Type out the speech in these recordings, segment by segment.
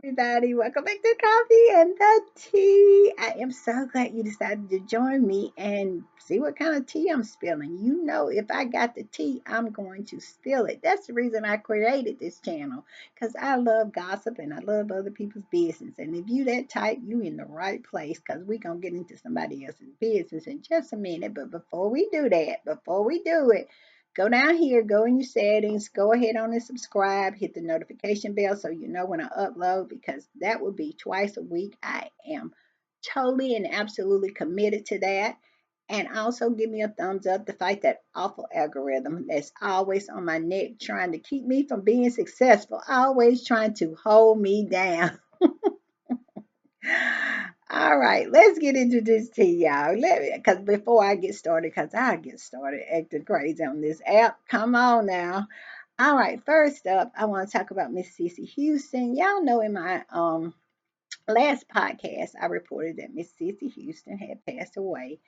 everybody. Welcome back to Coffee and the Tea. I am so glad you decided to join me and see what kind of tea I'm spilling. You know, if I got the tea, I'm going to spill it. That's the reason I created this channel because I love gossip and I love other people's business. And if you that type, you in the right place because we're going to get into somebody else's business in just a minute. But before we do it, go down here, go in your settings, go ahead on and subscribe, hit the notification bell so you know when I upload because that will be twice a week. I am totally and absolutely committed to that. And also give me a thumbs up to fight that awful algorithm that's always on my neck trying to keep me from being successful, always trying to hold me down. All right, let's get into this tea, y'all. Let me, because before I get started, because I get started acting crazy on this app. Come on now. All right, first up, I want to talk about Miss Cissy Houston. Y'all know in my last podcast, I reported that Miss Cissy Houston had passed away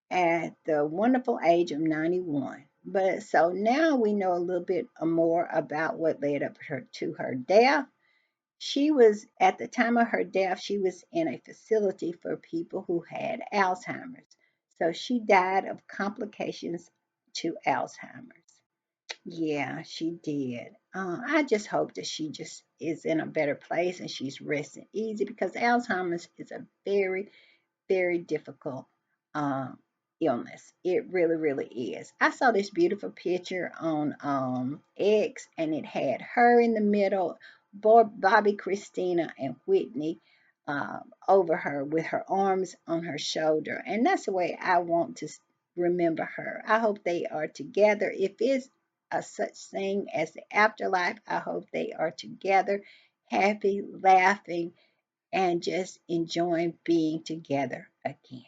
at the wonderful age of 91. But so now we know a little bit more about what led up to her death. She was, at the time of her death, she was in a facility for people who had Alzheimer's. So she died of complications to Alzheimer's. Yeah, she did. I just hope that she just is in a better place and she's resting easy because Alzheimer's is a very, very difficult um, illness. It really, really is. I saw this beautiful picture on X, and it had her in the middle, Bobby, Christina, and Whitney over her with her arms on her shoulder. And that's the way I want to remember her. I hope they are together. If it's a such thing as the afterlife, I hope they are together, happy, laughing, and just enjoying being together again.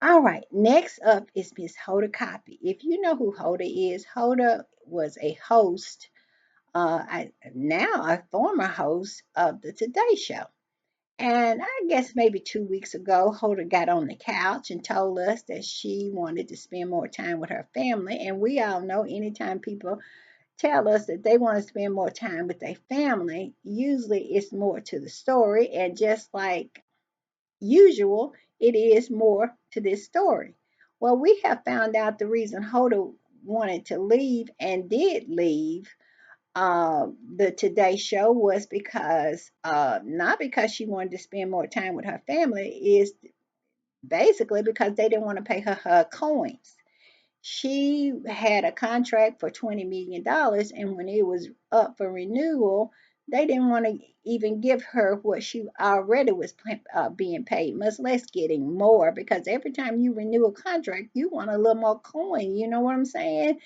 All right, next up is Miss Hoda Kotb. If you know who Hoda is, Hoda was a host, now a former host of the Today Show. And I guess maybe 2 weeks ago, Hoda got on the couch and told us that she wanted to spend more time with her family. And we all know anytime people tell us that they want to spend more time with their family, usually it's more to the story. And just like usual, it is more to this story. Well, we have found out the reason Hoda wanted to leave and did leave the Today Show was because, not because she wanted to spend more time with her family, is basically because they didn't want to pay her coins. She had a contract for $20 million, and when it was up for renewal, they didn't want to even give her what she already was being paid, much less getting more. Because every time you renew a contract, you want a little more coin. You know what I'm saying?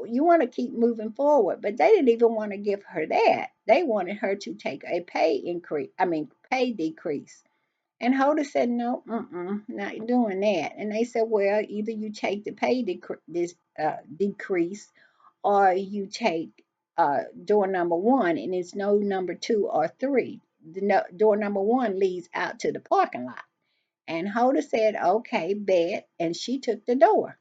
You want to keep moving forward, but they didn't even want to give her that. They wanted her to take a pay increase. I mean, pay decrease. And Hoda said, no, not doing that. And they said, well, either you take the pay decrease or you take door number one, and it's no number two or three. Door number one leads out to the parking lot. And Hoda said, okay, bet. And she took the door.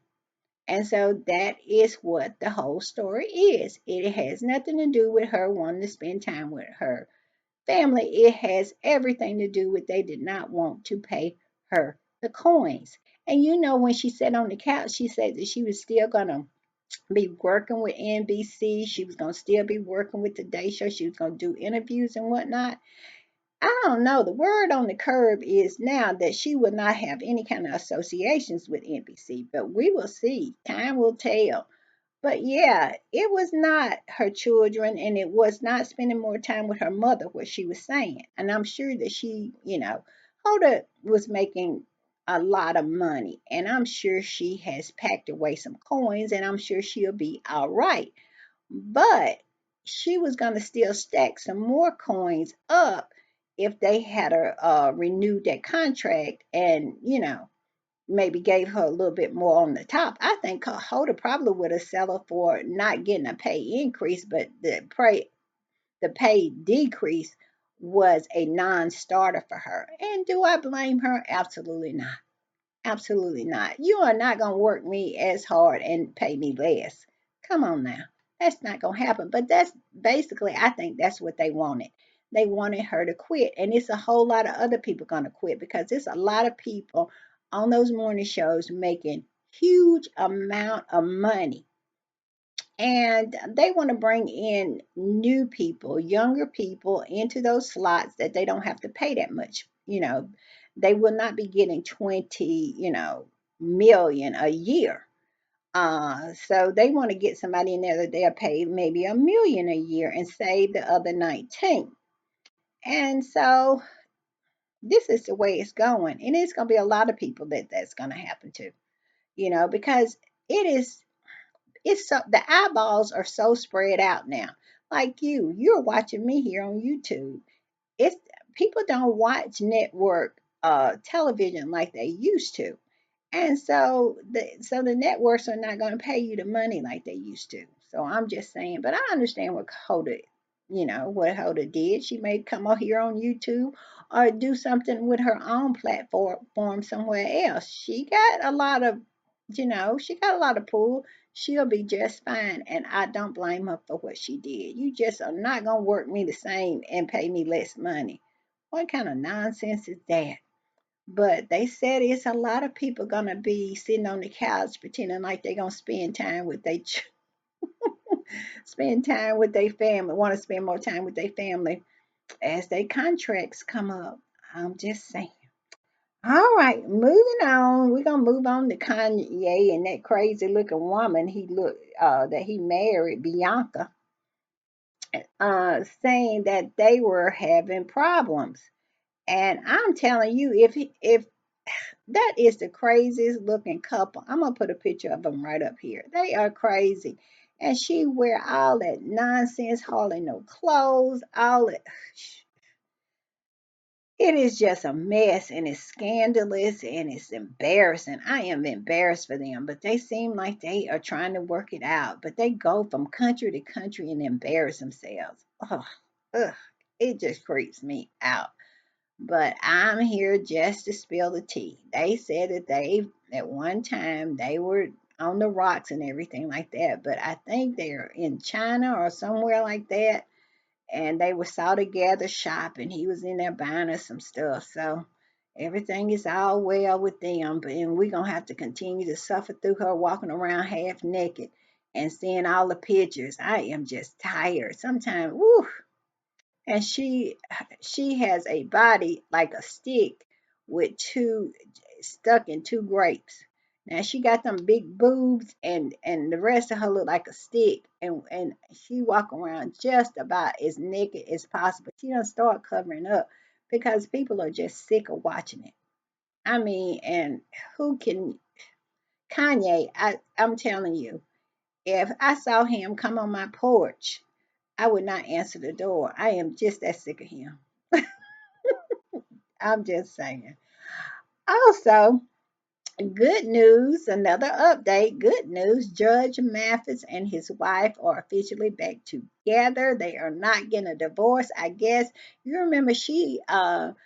And so that is what the whole story is. It has nothing to do with her wanting to spend time with her family. It has everything to do with they did not want to pay her the coins. And you know, when she sat on the couch, she said that she was still going to be working with NBC. She was going to still be working with the Day Show. She was going to do interviews and whatnot. I don't know. The word on the curb is now that she will not have any kind of associations with NBC, but we will see. Time will tell. But yeah, it was not her children, and it was not spending more time with her mother, what she was saying. And I'm sure that she, Hoda was making a lot of money, and I'm sure she has packed away some coins, and I'm sure she'll be all right. But she was going to still stack some more coins up if they had her renewed that contract and, maybe gave her a little bit more on the top. I think Hoda probably would have settled for not getting a pay increase, but the pay decrease was a non-starter for her. And do I blame her? Absolutely not. Absolutely not. You are not going to work me as hard and pay me less. Come on now. That's not going to happen. But that's basically, I think that's what they wanted. they wanted her to quit. And it's a whole lot of other people going to quit because there's a lot of people on those morning shows making huge amount of money, and they want to bring in new people, younger people into those slots that they don't have to pay that much. They will not be getting 20, million a year. So they want to get somebody in there that they'll pay maybe a million a year and save the other 19. And so this is the way it's going. And it's going to be a lot of people that's going to happen to, because it is it's so the eyeballs are so spread out now. Like you're watching me here on YouTube. It's People don't watch network television like they used to. And so the networks are not going to pay you the money like they used to. So I'm just saying, but I understand what Hoda did. She may come out here on YouTube or do something with her own platform somewhere else. She got a lot of pull. She'll be just fine, and I don't blame her for what she did. You just are not gonna work me the same and pay me less money. What kind of nonsense is that? But they said it's a lot of people gonna be sitting on the couch pretending like they're gonna spend time with their family, want to spend more time with their family as their contracts come up. I'm just saying. All right, moving on. We're gonna move on to Kanye and that crazy looking woman that he married, Bianca, saying that they were having problems. And I'm telling you, if that is the craziest looking couple. I'm gonna put a picture of them right up here. They are crazy. And she wear all that nonsense, hardly no clothes, all that. It is just a mess, and it's scandalous, and it's embarrassing. I am embarrassed for them, but they seem like they are trying to work it out. But they go from country to country and embarrass themselves. Ugh, ugh, it just creeps me out. But I'm here just to spill the tea. They said that at one time, they were on the rocks and everything like that. But I think they're in China or somewhere like that. And they were saw together shopping. He was in there buying us some stuff. So everything is all well with them. And we're going to have to continue to suffer through her walking around half naked and seeing all the pictures. I am just tired. Sometimes, woo, and she has a body like a stick with two stuck in two grapes. Now she got them big boobs, and the rest of her look like a stick, and she walk around just about as naked as possible. She don't start covering up because people are just sick of watching it. I mean, and who can Kanye? I'm telling you, if I saw him come on my porch, I would not answer the door. I am just that sick of him. I'm just saying. Also, good news, another update. Good news. Judge Mathis and his wife are officially back together. They are not getting a divorce. I guess you remember she filed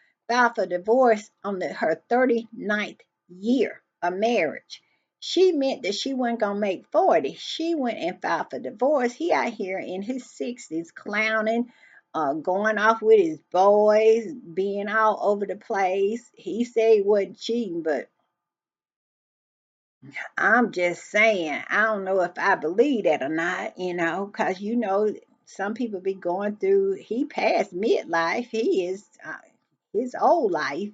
for divorce on her 39th year of marriage. She meant that she wasn't going to make 40. She went and filed for divorce. He out here in his 60s clowning, going off with his boys, being all over the place. He said he wasn't cheating, but I'm just saying, I don't know if I believe that or not, because some people be going through, he passed midlife, he is his old life,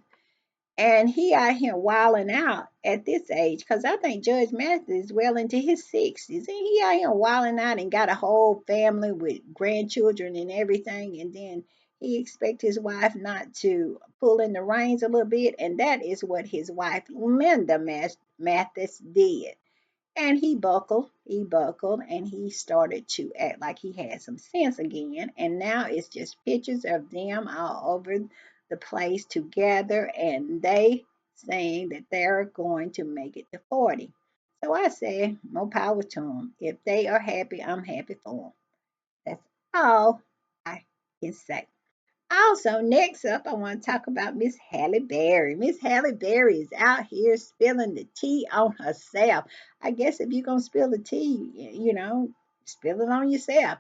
and he out here wilding out at this age, because I think Judge Mathis is well into his 60s, and he out here wilding out and got a whole family with grandchildren and everything, and then he expect his wife not to pull in the reins a little bit, and that is what his wife Linda Mathis did. And he buckled, and he started to act like he had some sense again. And now it's just pictures of them all over the place together, and they saying that they're going to make it to 40. So I say, more power to them. If they are happy, I'm happy for them. That's all I can say. Also, next up, I want to talk about Miss Halle Berry. Miss Halle Berry is out here spilling the tea on herself. I guess if you're going to spill the tea, spill it on yourself.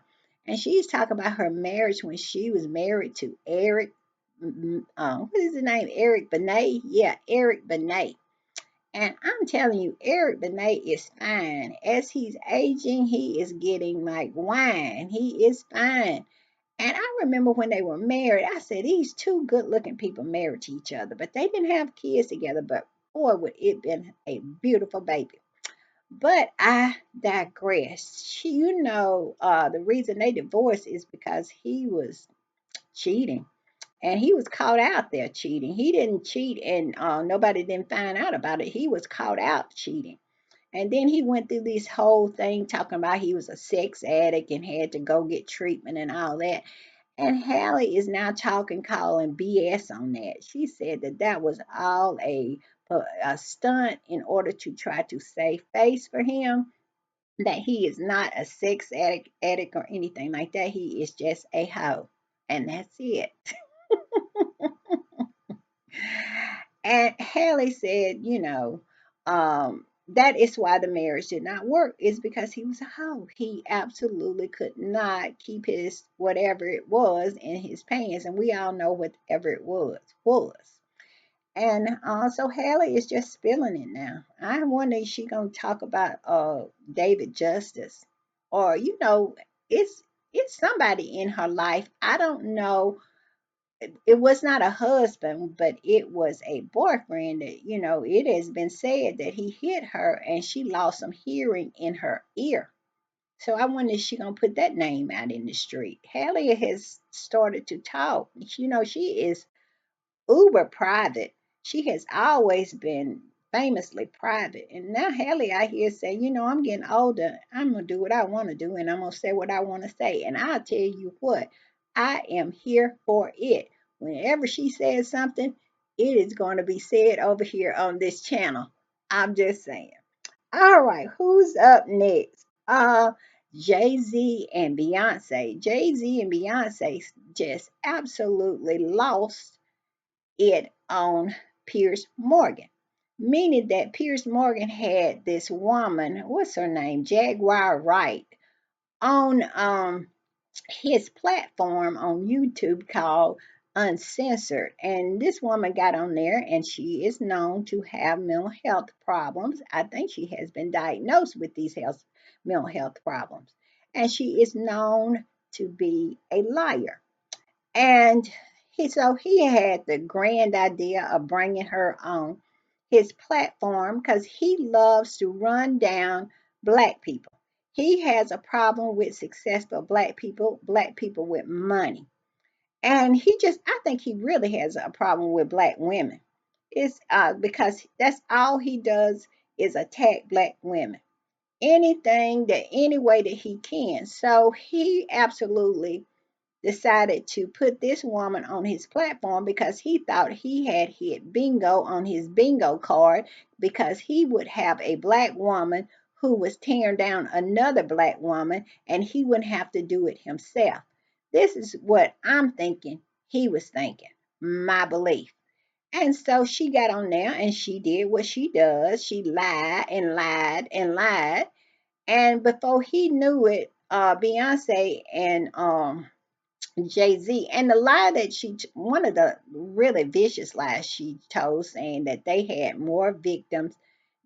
And she's talking about her marriage when she was married to Eric. What is his name? Eric Benet? Yeah, Eric Benet. And I'm telling you, Eric Benet is fine. As he's aging, he is getting like wine. He is fine. And I remember when they were married, I said, these two good looking people married to each other, but they didn't have kids together. But boy, would it been a beautiful baby. But I digress. The reason they divorced is because he was cheating. And he was caught out there cheating. He didn't cheat and nobody didn't find out about it. He was caught out cheating. And then he went through this whole thing talking about he was a sex addict and had to go get treatment and all that. And Hallie is now talking, calling BS on that. She said that that was all a stunt in order to try to save face for him, that he is not a sex addict or anything like that. He is just a hoe. And that's it. And Haley said, that is why the marriage did not work, is because he was a hoe. He absolutely could not keep his whatever it was in his pants. And we all know whatever it was. And so Haley is just spilling it now. I wonder if she gonna talk about David Justice, or it's somebody in her life. I don't know. It was not a husband, but it was a boyfriend that, it has been said that he hit her and she lost some hearing in her ear. So I wonder if she gonna put that name out in the street. Haley has started to talk. She is uber private. She has always been famously private. And now Haley out here saying, I'm getting older. I'm going to do what I want to do and I'm going to say what I want to say. And I'll tell you what, I am here for it. Whenever she says something, it is going to be said over here on this channel. I'm just saying. All right, who's up next? Jay-Z and Beyonce. Jay-Z and Beyonce just absolutely lost it on Piers Morgan, meaning that Piers Morgan had this woman, what's her name, Jaguar Wright, on his platform on YouTube called Uncensored. And this woman got on there and she is known to have mental health problems. I think she has been diagnosed with these mental health problems. And she is known to be a liar. And he had the grand idea of bringing her on his platform because he loves to run down black people. He has a problem with successful black people with money. And I think he really has a problem with black women. It's because that's all he does is attack black women. Any way that he can. So he absolutely decided to put this woman on his platform because he thought he had hit bingo on his bingo card, because he would have a black woman who was tearing down another black woman and he wouldn't have to do it himself. This is what I'm thinking he was thinking, my belief. And so she got on there and she did what she does. She lied and lied and lied. And before he knew it, Beyonce and Jay-Z, and the lie that one of the really vicious lies she told, saying that they had more victims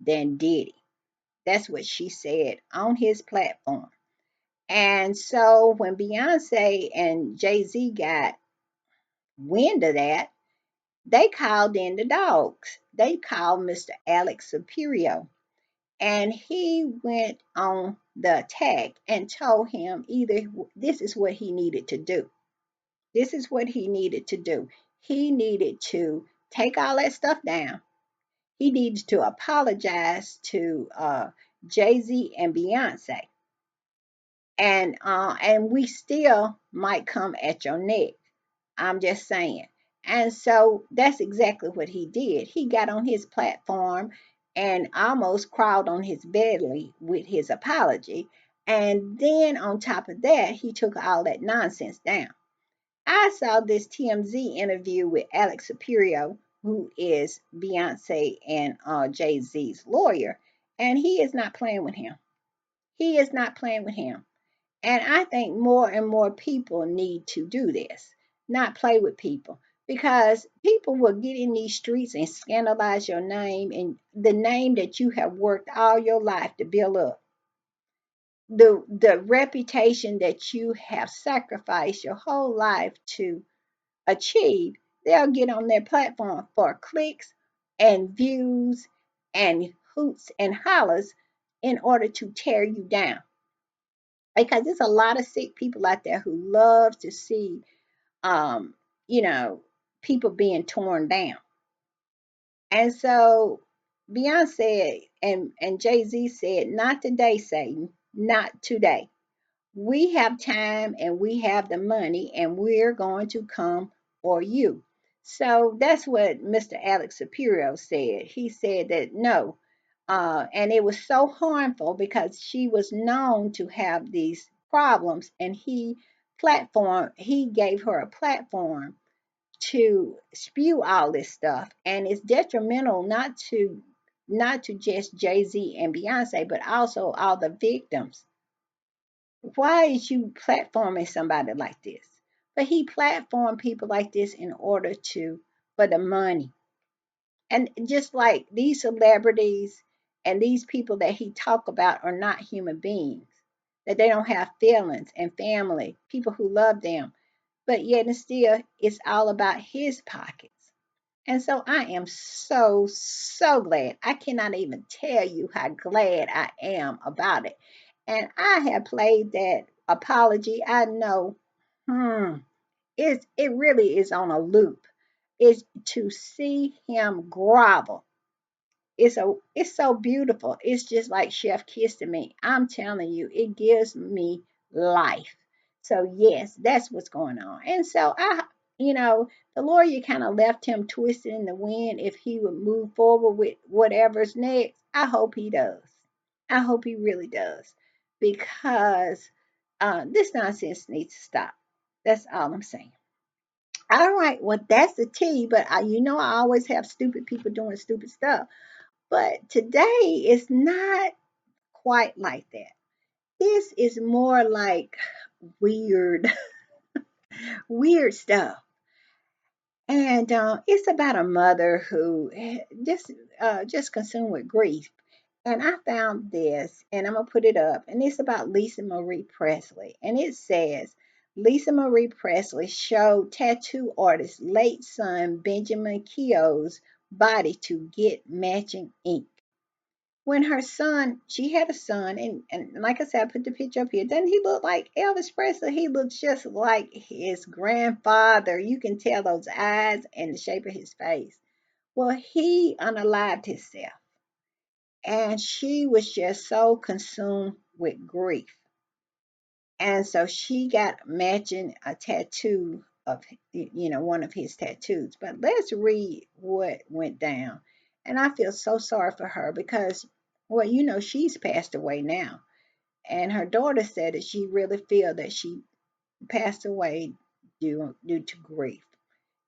than Diddy. That's what she said on his platform. And so when Beyonce and Jay-Z got wind of that, they called in the dogs. They called Mr. Alex Superior. And he went on the attack and told him either this is what he needed to do. This is what he needed to do. He needed to take all that stuff down. He needs to apologize to Jay-Z and Beyonce. And we still might come at your neck. I'm just saying. And so that's exactly what he did. He got on his platform and almost crawled on his belly with his apology. And then on top of that, he took all that nonsense down. I saw this TMZ interview with Alex Superior, who is Beyonce and Jay-Z's lawyer, and he is not playing with him. He is not playing with him. And I think more and more people need to do this, not play with people. Because people will get in these streets and scandalize your name and the name that you have worked all your life to build up, the reputation that you have sacrificed your whole life to achieve. They'll get on their platform for clicks and views and hoots and hollers in order to tear you down. Because there's a lot of sick people out there who love to see, um, you know, people being torn down. And so Beyonce and Jay-Z said, not today, Satan, not today. We have time and we have the money and we're going to come for you. So that's what Mr. Alex Superior said. He said that no. And it was so harmful because she was known to have these problems, and he gave her a platform to spew all this stuff, and it's detrimental not to just Jay-Z and Beyonce, but also all the victims. Why is you platforming somebody like this? But he platformed people like this in order to for the money. And just like these celebrities and these people that he talk about are not human beings, that they don't have feelings and family, people who love them, but yet and still it's all about his pockets. And so I am so, so glad. I cannot even tell you how glad I am about it. And I have played that apology. I know, hmm, it really is on a loop. Is to see him grovel. It's so beautiful. It's just like Chef kissing me. I'm telling you, it gives me life. So yes, that's what's going on. And so the lawyer kind of left him twisted in the wind if he would move forward with whatever's next. I hope he does. I hope he really does. Because this nonsense needs to stop. That's all I'm saying. All right, well, that's the tea, but I always have stupid people doing stupid stuff. But today is not quite like that. This is more like weird, weird stuff. And it's about a mother who just consumed with grief. And I found this, and I'm gonna put it up. And it's about Lisa Marie Presley. And it says, Lisa Marie Presley showed tattoo artist late son Benjamin Keogh's body to get matching ink. When her son, she had a son, and like I said, I put the picture up here. Doesn't he look like Elvis Presley? He looks just like his grandfather. You can tell those eyes and the shape of his face. Well, he unalived himself, and she was just so consumed with grief. And so she got matching a tattoo of, one of his tattoos. But let's read what went down. And I feel so sorry for her because, well, she's passed away now. And her daughter said that she really feel that she passed away due to grief.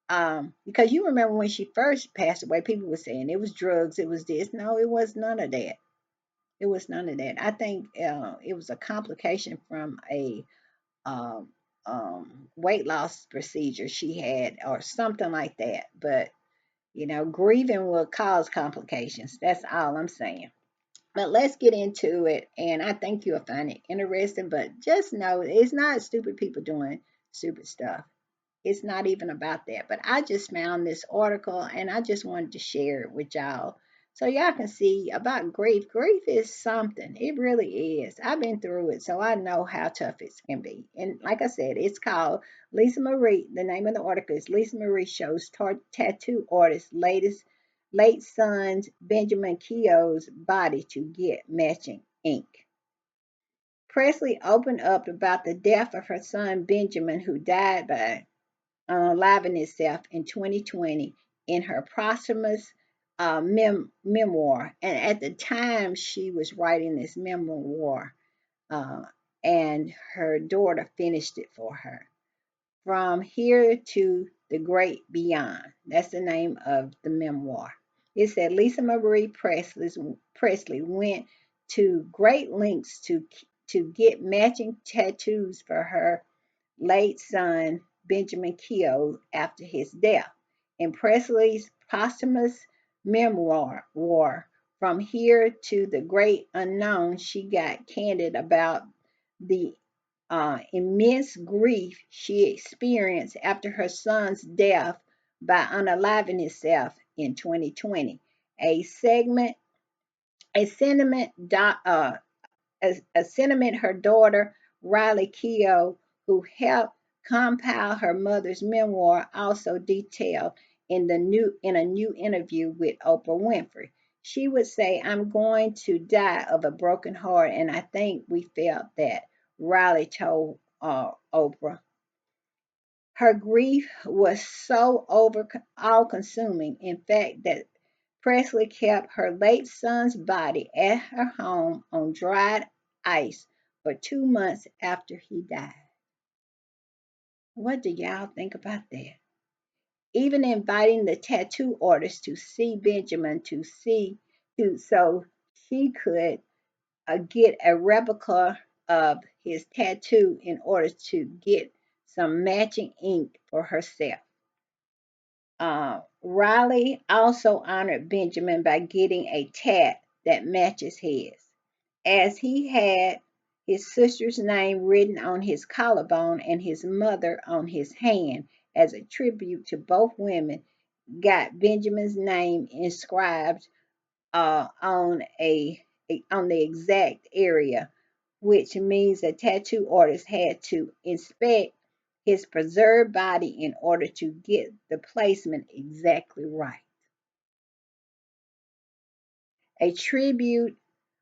Because you remember when she first passed away, people were saying it was drugs, it was this. No, it was none of that. It was none of that. I think it was a complication from a um, weight loss procedure she had or something like that. But, grieving will cause complications. That's all I'm saying. But let's get into it. And I think you'll find it interesting. But just know it's not stupid people doing stupid stuff. It's not even about that. But I just found this article and I just wanted to share it with y'all so y'all can see about grief. Grief is something. It really is. I've been through it, so I know how tough it can be. And like I said, it's called Lisa Marie. The name of the article is Lisa Marie shows tattoo artist late son's Benjamin Keogh's body to get matching ink. Presley opened up about the death of her son Benjamin, who died by unaliving itself in 2020 in her posthumous memoir. And at the time she was writing this memoir, uh, and her daughter finished it for her. From Here to the Great Beyond. That's the name of the memoir. It said Lisa Marie Presley went to great lengths to to get matching tattoos for her late son, Benjamin Keogh, after his death. In Presley's posthumous memoir, War, From Here to the Great Unknown, she got candid about the immense grief she experienced after her son's death by unaliving himself in 2020. A segment, a sentiment, a sentiment her daughter, Riley Keough, who helped compile her mother's memoir, also detailed in a new interview with Oprah Winfrey. She would say, "I'm going to die of a broken heart," and I think we felt that. Riley told Oprah. Her grief was so all consuming, in fact, that Presley kept her late son's body at her home on dried ice for 2 months after he died. What do y'all think about that? Even inviting the tattoo artist to see Benjamin so she could get a replica of his tattoo in order to get some matching ink for herself. Riley also honored Benjamin by getting a tat that matches his, as he had his sister's name written on his collarbone and his mother on his hand as a tribute to both women. Got Benjamin's name inscribed on the exact area, which means the tattoo artist had to inspect his preserved body in order to get the placement exactly right. A tribute,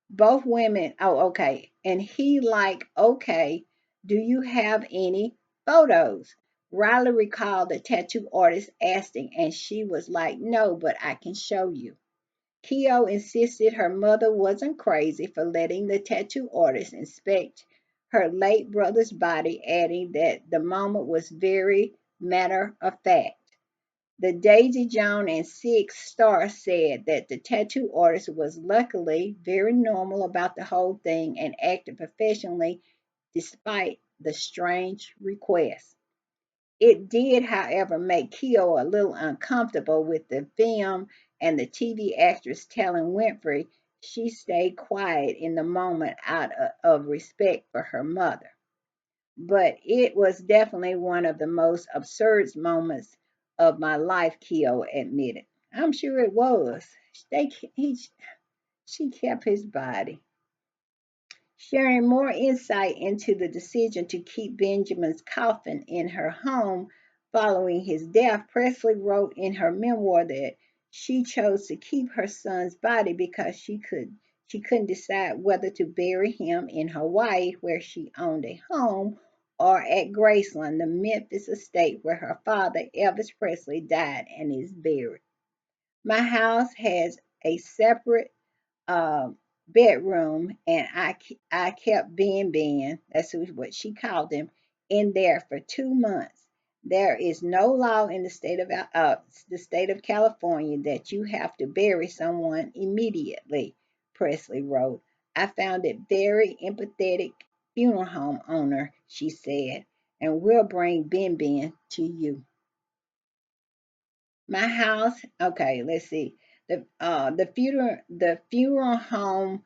both women. Oh, okay. And he like, okay, do you have any photos? Riley recalled the tattoo artist asking, and she was like, no, but I can show you. Keough insisted her mother wasn't crazy for letting the tattoo artist inspect her late brother's body, adding that the moment was very matter of fact. The Daisy Jones and Six star said that the tattoo artist was luckily very normal about the whole thing and acted professionally despite the strange request. It did, however, make Keough a little uncomfortable with the film and the TV actress telling Winfrey she stayed quiet in the moment out of respect for her mother. But it was definitely one of the most absurd moments of my life, Keough admitted. I'm sure it was. They, he, she kept his body. Sharing more insight into the decision to keep Benjamin's coffin in her home following his death, Presley wrote in her memoir that she chose to keep her son's body because she couldn't decide whether to bury him in Hawaii, where she owned a home, or at Graceland, the Memphis estate where her father, Elvis Presley, died and is buried. My house has a separate uh, bedroom, and I kept Ben, that's what she called him, in there for 2 months. There is no law in the state of California that you have to bury someone immediately, Presley wrote. I found it very empathetic funeral home owner, she said, and we'll bring Ben to you. My house, okay, let's see. The funeral home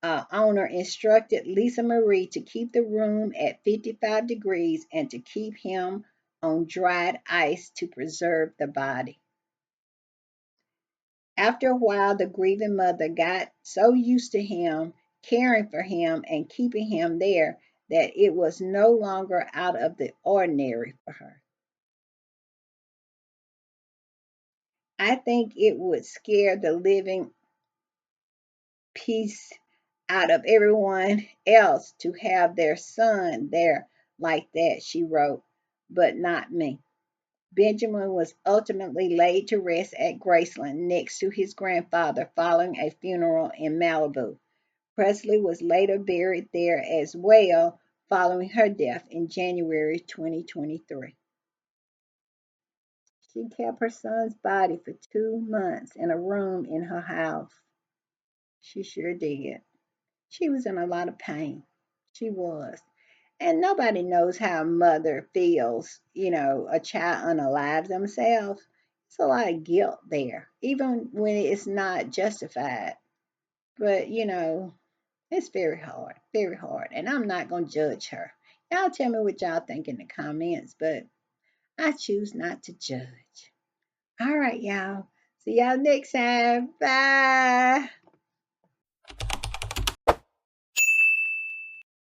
owner instructed Lisa Marie to keep the room at 55 degrees and to keep him on dried ice to preserve the body. After a while, the grieving mother got so used to him, caring for him, and keeping him there that it was no longer out of the ordinary for her. I think it would scare the living peace out of everyone else to have their son there like that, she wrote, but not me. Benjamin was ultimately laid to rest at Graceland next to his grandfather following a funeral in Malibu. Presley was later buried there as well following her death in January 2023. She kept her son's body for 2 months in a room in her house. She sure did. She was in a lot of pain. She was. And nobody knows how a mother feels, a child unalive themselves. It's a lot of guilt there, even when it's not justified. But, it's very hard, very hard. And I'm not going to judge her. Y'all tell me what y'all think in the comments, but I choose not to judge. All right, y'all. See y'all next time. Bye.